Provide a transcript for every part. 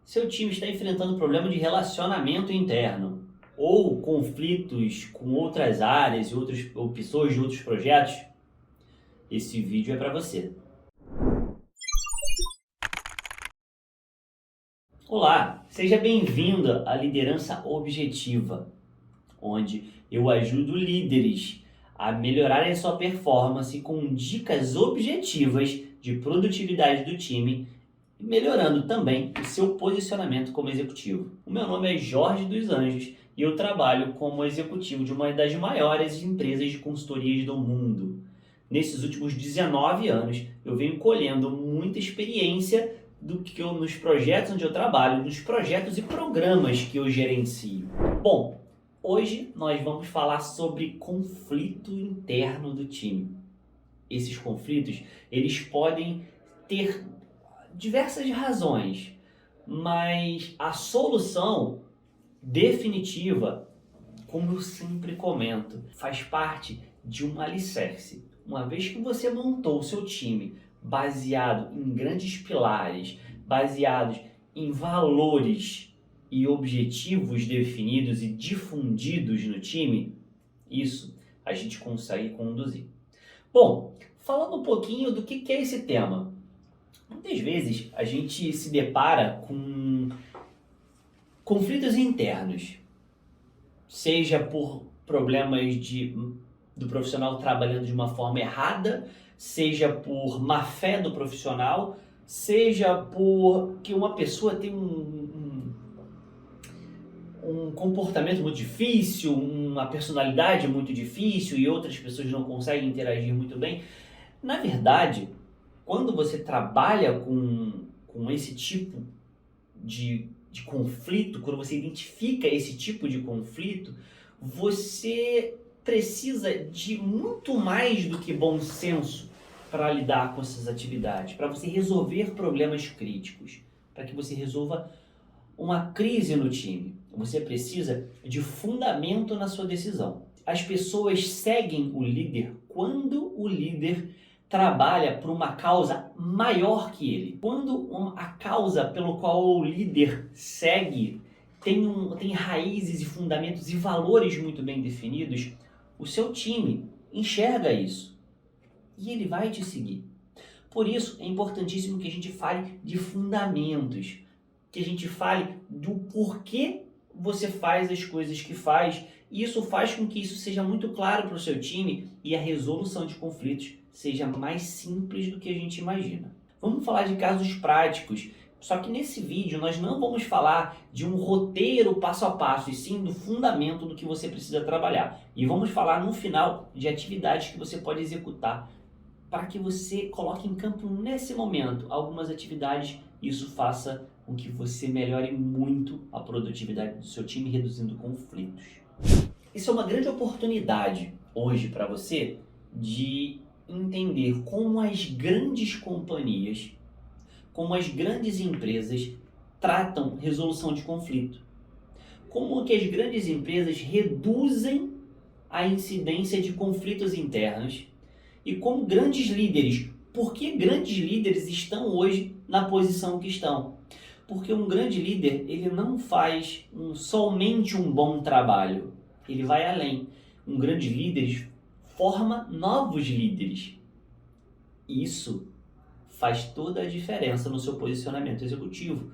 Seu time está enfrentando problema de relacionamento interno ou conflitos com outras áreas e outras ou pessoas de outros projetos, esse vídeo é para você. Olá, seja bem-vinda à Liderança Objetiva, onde eu ajudo líderes a melhorarem a sua performance com dicas objetivas de produtividade do time, melhorando também o seu posicionamento como executivo. O meu nome é Jorge dos Anjos e eu trabalho como executivo de uma das maiores empresas de consultorias do mundo. Nesses últimos 19 anos, eu venho colhendo muita experiência nos projetos onde eu trabalho, nos projetos e programas que eu gerencio. Bom, hoje nós vamos falar sobre conflito interno do time. Esses conflitos, eles podem ter diversas razões, mas a solução definitiva, como eu sempre comento, faz parte de um alicerce. Uma vez que você montou o seu time baseado em grandes pilares, baseados em valores e objetivos definidos e difundidos no time, isso a gente consegue conduzir. Bom, falando um pouquinho do que é esse tema. Muitas vezes a gente se depara com conflitos internos, seja por problemas do profissional trabalhando de uma forma errada, seja por má fé do profissional, seja por que uma pessoa tem um comportamento muito difícil, uma personalidade muito difícil e outras pessoas não conseguem interagir muito bem. Na verdade, quando você trabalha com esse tipo de conflito, quando você identifica esse tipo de conflito, você precisa de muito mais do que bom senso para lidar com essas atividades, para você resolver problemas críticos, para que você resolva uma crise no time. Você precisa de fundamento na sua decisão. As pessoas seguem o líder quando o líder trabalha por uma causa maior que ele. Quando a causa pelo qual o líder segue tem raízes e fundamentos e valores muito bem definidos, o seu time enxerga isso e ele vai te seguir. Por isso é importantíssimo que a gente fale de fundamentos, que a gente fale do porquê você faz as coisas que faz, e isso faz com que isso seja muito claro para o seu time e a resolução de conflitos seja mais simples do que a gente imagina. Vamos falar de casos práticos, só que nesse vídeo nós não vamos falar de um roteiro passo a passo, e sim do fundamento do que você precisa trabalhar. E vamos falar no final de atividades que você pode executar para que você coloque em campo nesse momento algumas atividades e isso faça com que você melhore muito a produtividade do seu time, reduzindo conflitos. Isso é uma grande oportunidade hoje para você de entender como as grandes companhias, como as grandes empresas tratam resolução de conflito. Como que as grandes empresas reduzem a incidência de conflitos internos e como grandes líderes, por que grandes líderes estão hoje na posição que estão? Porque um grande líder, ele não faz somente um bom trabalho, ele vai além. Um grande líder forma novos líderes. Isso faz toda a diferença no seu posicionamento executivo.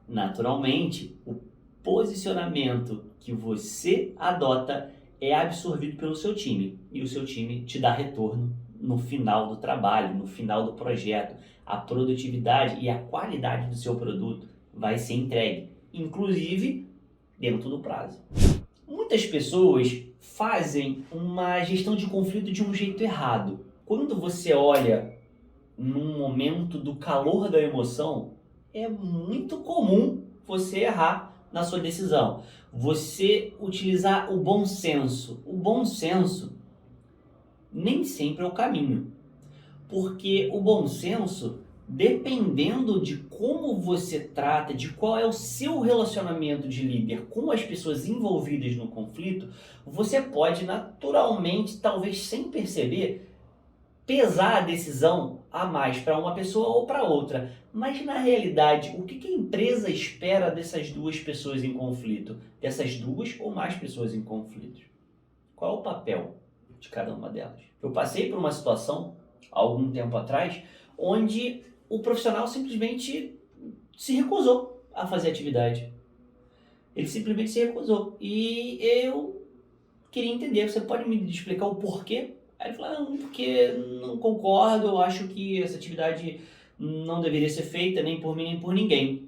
Naturalmente, o posicionamento que você adota é absorvido pelo seu time e o seu time te dá retorno no final do trabalho, no final do projeto. A produtividade e a qualidade do seu produto vai ser entregue, inclusive dentro do prazo. Muitas pessoas fazem uma gestão de conflito de um jeito errado. Quando você olha num momento do calor da emoção, é muito comum você errar na sua decisão. Você utilizar o bom senso. O bom senso nem sempre é o caminho, porque o bom senso, dependendo de como você trata, de qual é o seu relacionamento de líder com as pessoas envolvidas no conflito, você pode naturalmente, talvez sem perceber, pesar a decisão a mais para uma pessoa ou para outra. Mas na realidade, o que que a empresa espera dessas duas pessoas em conflito? Dessas duas ou mais pessoas em conflito? Qual é o papel de cada uma delas? Eu passei por uma situação, há algum tempo atrás, onde o profissional simplesmente se recusou a fazer atividade. Ele simplesmente se recusou. E eu queria entender, você pode me explicar o porquê? Aí ele falou, não, porque não concordo, eu acho que essa atividade não deveria ser feita nem por mim nem por ninguém.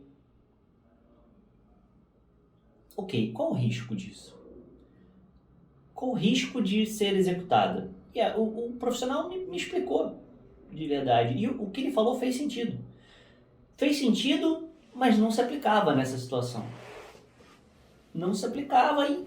Ok, qual o risco disso? Qual o risco de ser executada? E o profissional me explicou de verdade. E o que ele falou fez sentido. Fez sentido, mas não se aplicava nessa situação. Não se aplicava e,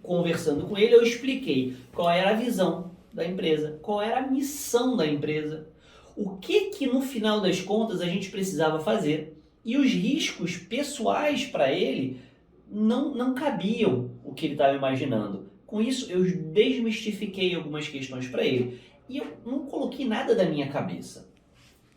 conversando com ele, eu expliquei qual era a visão da empresa, qual era a missão da empresa, o que no final das contas a gente precisava fazer e os riscos pessoais para ele não cabiam o que ele estava imaginando. Com isso, eu desmistifiquei algumas questões para ele e eu não coloquei nada da minha cabeça.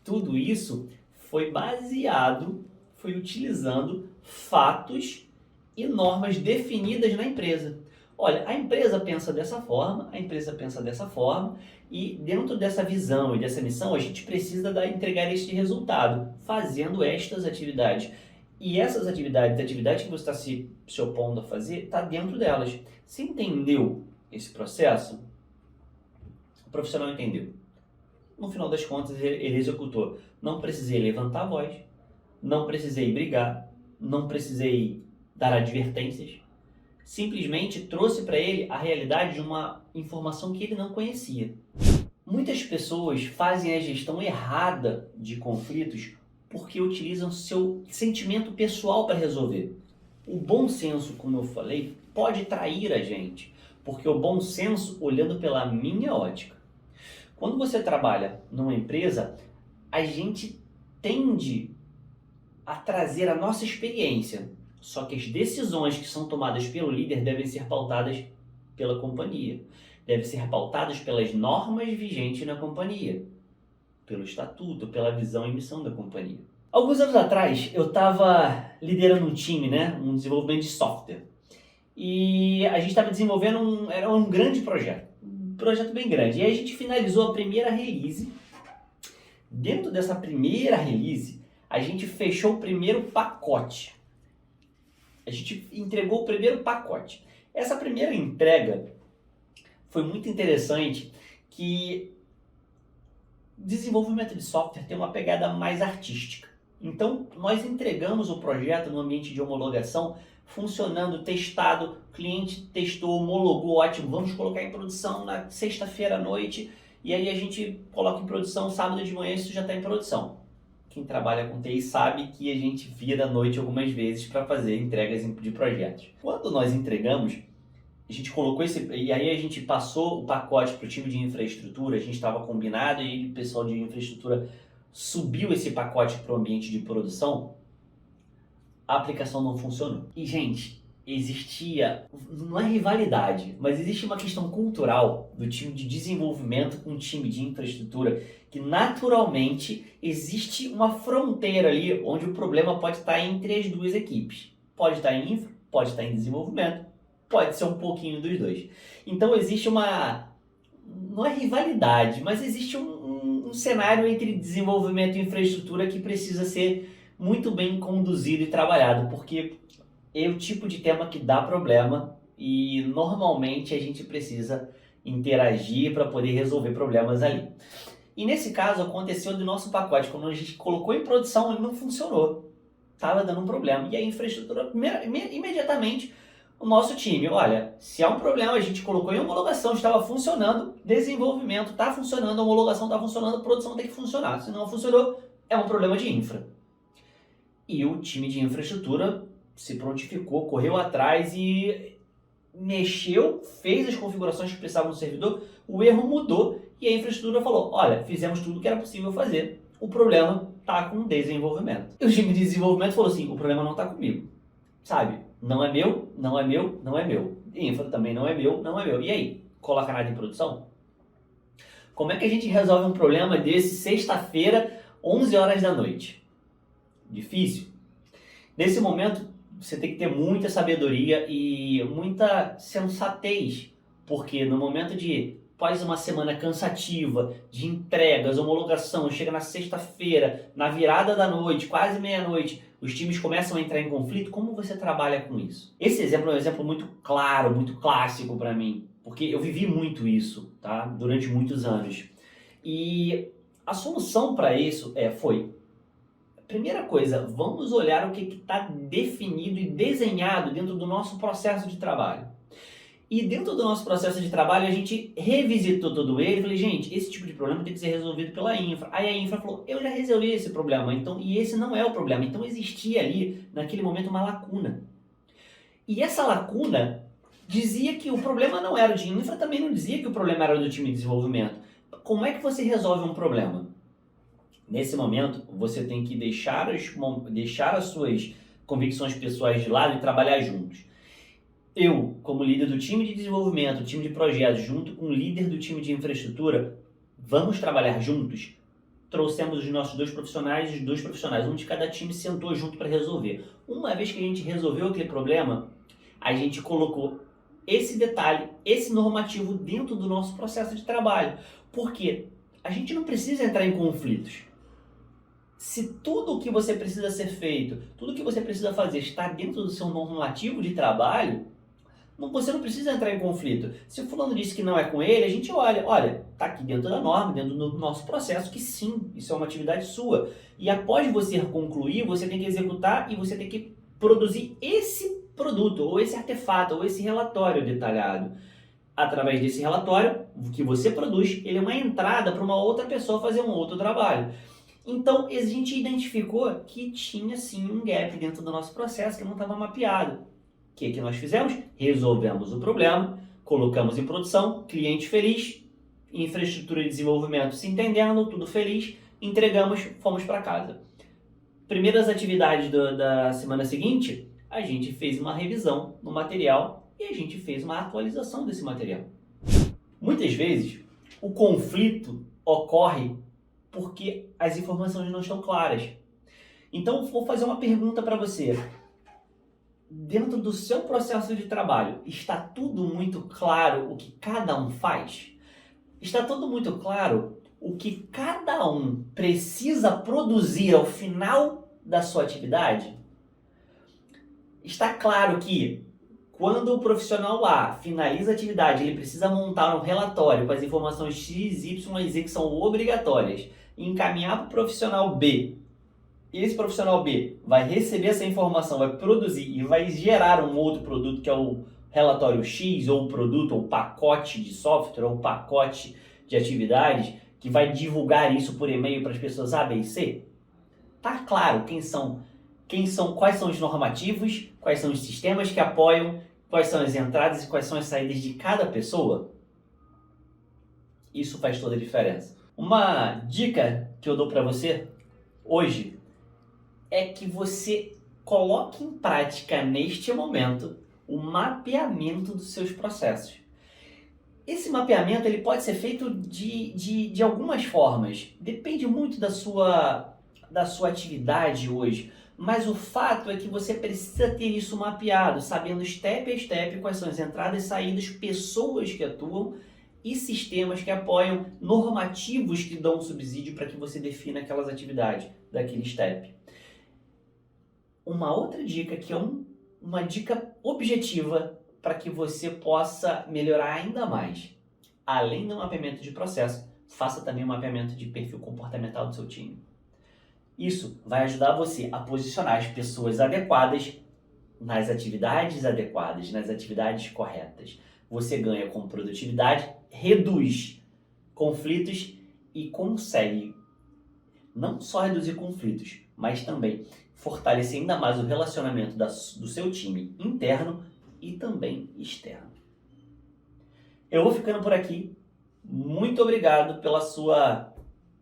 Tudo isso foi baseado, foi utilizando fatos e normas definidas na empresa. Olha, a empresa pensa dessa forma, a empresa pensa dessa forma, e dentro dessa visão e dessa missão, a gente precisa entregar este resultado, fazendo estas atividades. E essas atividades, a atividade que você está se opondo a fazer, está dentro delas. Você entendeu esse processo? O profissional entendeu. No final das contas, ele executou. Não precisei levantar a voz, não precisei brigar, não precisei dar advertências. Simplesmente trouxe para ele a realidade de uma informação que ele não conhecia. Muitas pessoas fazem a gestão errada de conflitos porque utilizam seu sentimento pessoal para resolver. O bom senso, como eu falei, pode trair a gente, porque o bom senso olhando pela minha ótica. Quando você trabalha numa empresa, a gente tende a trazer a nossa experiência. Só que as decisões que são tomadas pelo líder devem ser pautadas pela companhia. Devem ser pautadas pelas normas vigentes na companhia. Pelo estatuto, pela visão e missão da companhia. Alguns anos atrás, eu estava liderando um time, um desenvolvimento de software. E a gente estava desenvolvendo era um grande projeto. Um projeto bem grande. E aí a gente finalizou a primeira release. Dentro dessa primeira release, a gente fechou o primeiro pacote. A gente entregou o primeiro pacote. Essa primeira entrega foi muito interessante, que desenvolvimento de software tem uma pegada mais artística. Então, nós entregamos o projeto no ambiente de homologação, funcionando, testado, o cliente testou, homologou, ótimo, vamos colocar em produção na sexta-feira à noite, e aí a gente coloca em produção sábado de manhã, isso já está em produção. Quem trabalha com TI sabe que a gente vira à noite algumas vezes para fazer entregas de projetos. Quando nós entregamos, a gente colocou e aí a gente passou o pacote para o time de infraestrutura, a gente estava combinado e o pessoal de infraestrutura subiu esse pacote para o ambiente de produção, a aplicação não funcionou. E, gente, existia, não é rivalidade, mas existe uma questão cultural do time de desenvolvimento com o time de infraestrutura, que naturalmente existe uma fronteira ali onde o problema pode estar entre as duas equipes. Pode estar em infra, pode estar em desenvolvimento, pode ser um pouquinho dos dois. Então existe não é rivalidade, mas existe um cenário entre desenvolvimento e infraestrutura que precisa ser muito bem conduzido e trabalhado, porque é o tipo de tema que dá problema e normalmente a gente precisa interagir para poder resolver problemas ali. E nesse caso aconteceu do nosso pacote, quando a gente colocou em produção ele não funcionou, estava dando um problema. E a infraestrutura, imediatamente, o nosso time, olha, se há um problema, a gente colocou em homologação, estava funcionando, desenvolvimento está funcionando, homologação está funcionando, produção tem que funcionar. Se não funcionou, é um problema de infra. E o time de infraestrutura se prontificou, correu atrás e mexeu, fez as configurações que precisavam do servidor, o erro mudou e a infraestrutura falou, olha, fizemos tudo que era possível fazer, o problema está com o desenvolvimento. E o time de desenvolvimento falou assim, o problema não está comigo, sabe? Não é meu, não é meu, não é meu. Infra também não é meu, não é meu. E aí, coloca nada em produção? Como é que a gente resolve um problema desse sexta-feira, 11 horas da noite? Difícil. Nesse momento, você tem que ter muita sabedoria e muita sensatez, porque no momento de após uma semana cansativa de entregas, homologação, chega na sexta-feira, na virada da noite, quase meia-noite, os times começam a entrar em conflito. Como você trabalha com isso? Esse exemplo é um exemplo muito claro, muito clássico para mim, porque eu vivi muito isso, tá? Durante muitos anos. E a solução para isso foi: primeira coisa, vamos olhar o que está definido e desenhado dentro do nosso processo de trabalho. E dentro do nosso processo de trabalho, a gente revisitou todo ele e falei, gente, esse tipo de problema tem que ser resolvido pela infra. Aí a infra falou, eu já resolvi esse problema, então, e esse não é o problema. Então existia ali, naquele momento, uma lacuna. E essa lacuna dizia que o problema não era de infra, também não dizia que o problema era do time de desenvolvimento. Como é que você resolve um problema? Nesse momento, você tem que deixar as suas convicções pessoais de lado e trabalhar juntos. Eu, como líder do time de desenvolvimento, time de projetos, junto com o líder do time de infraestrutura, vamos trabalhar juntos? Trouxemos os nossos dois profissionais, um de cada time sentou junto para resolver. Uma vez que a gente resolveu aquele problema, a gente colocou esse detalhe, esse normativo dentro do nosso processo de trabalho. Porque a gente não precisa entrar em conflitos. Se tudo o que você precisa ser feito, tudo o que você precisa fazer está dentro do seu normativo de trabalho, você não precisa entrar em conflito. Se o fulano disse que não é com ele, a gente olha, está aqui dentro da norma, dentro do nosso processo, que sim, isso é uma atividade sua. E após você concluir, você tem que executar e você tem que produzir esse produto, ou esse artefato, ou esse relatório detalhado. Através desse relatório que você produz, ele é uma entrada para uma outra pessoa fazer um outro trabalho. Então, a gente identificou que tinha sim um gap dentro do nosso processo que não estava mapeado. O que nós fizemos? Resolvemos o problema, colocamos em produção, cliente feliz, infraestrutura de desenvolvimento se entendendo, tudo feliz, entregamos, fomos para casa. Primeiras atividades da semana seguinte, a gente fez uma revisão no material e a gente fez uma atualização desse material. Muitas vezes, o conflito ocorre porque as informações não estão claras. Então, vou fazer uma pergunta para você. Dentro do seu processo de trabalho, está tudo muito claro o que cada um faz? Está tudo muito claro o que cada um precisa produzir ao final da sua atividade? Está claro que quando o profissional A finaliza a atividade, ele precisa montar um relatório com as informações X, Y e Z que são obrigatórias e encaminhar para o profissional B. Esse profissional B vai receber essa informação, vai produzir e vai gerar um outro produto que é o relatório X, ou o produto, ou o pacote de software, ou o pacote de atividades, que vai divulgar isso por e-mail para as pessoas A, B e C? Tá claro quais são os normativos, quais são os sistemas que apoiam, quais são as entradas e quais são as saídas de cada pessoa? Isso faz toda a diferença. Uma dica que eu dou para você hoje é que você coloque em prática neste momento o mapeamento dos seus processos. Esse mapeamento ele pode ser feito de algumas formas. Depende muito da sua atividade hoje. Mas o fato é que você precisa ter isso mapeado, sabendo step a step quais são as entradas e saídas, pessoas que atuam e sistemas que apoiam, normativos que dão subsídio para que você defina aquelas atividades daquele step. Uma outra dica, que é uma dica objetiva para que você possa melhorar ainda mais. Além do mapeamento de processo, faça também o mapeamento de perfil comportamental do seu time. Isso vai ajudar você a posicionar as pessoas adequadas nas atividades corretas. Você ganha com produtividade, reduz conflitos e consegue não só reduzir conflitos, mas também fortalecer ainda mais o relacionamento do seu time interno e também externo. Eu vou ficando por aqui. Muito obrigado pela sua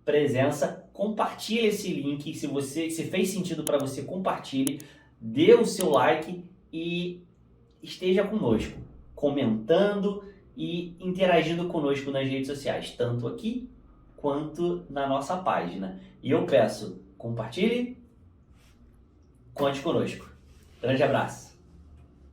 presença. Compartilhe esse link. Se fez sentido para você, compartilhe. Dê o seu like e esteja conosco, comentando e interagindo conosco nas redes sociais, tanto aqui quanto na nossa página. E eu peço, compartilhe, conte conosco. Grande abraço!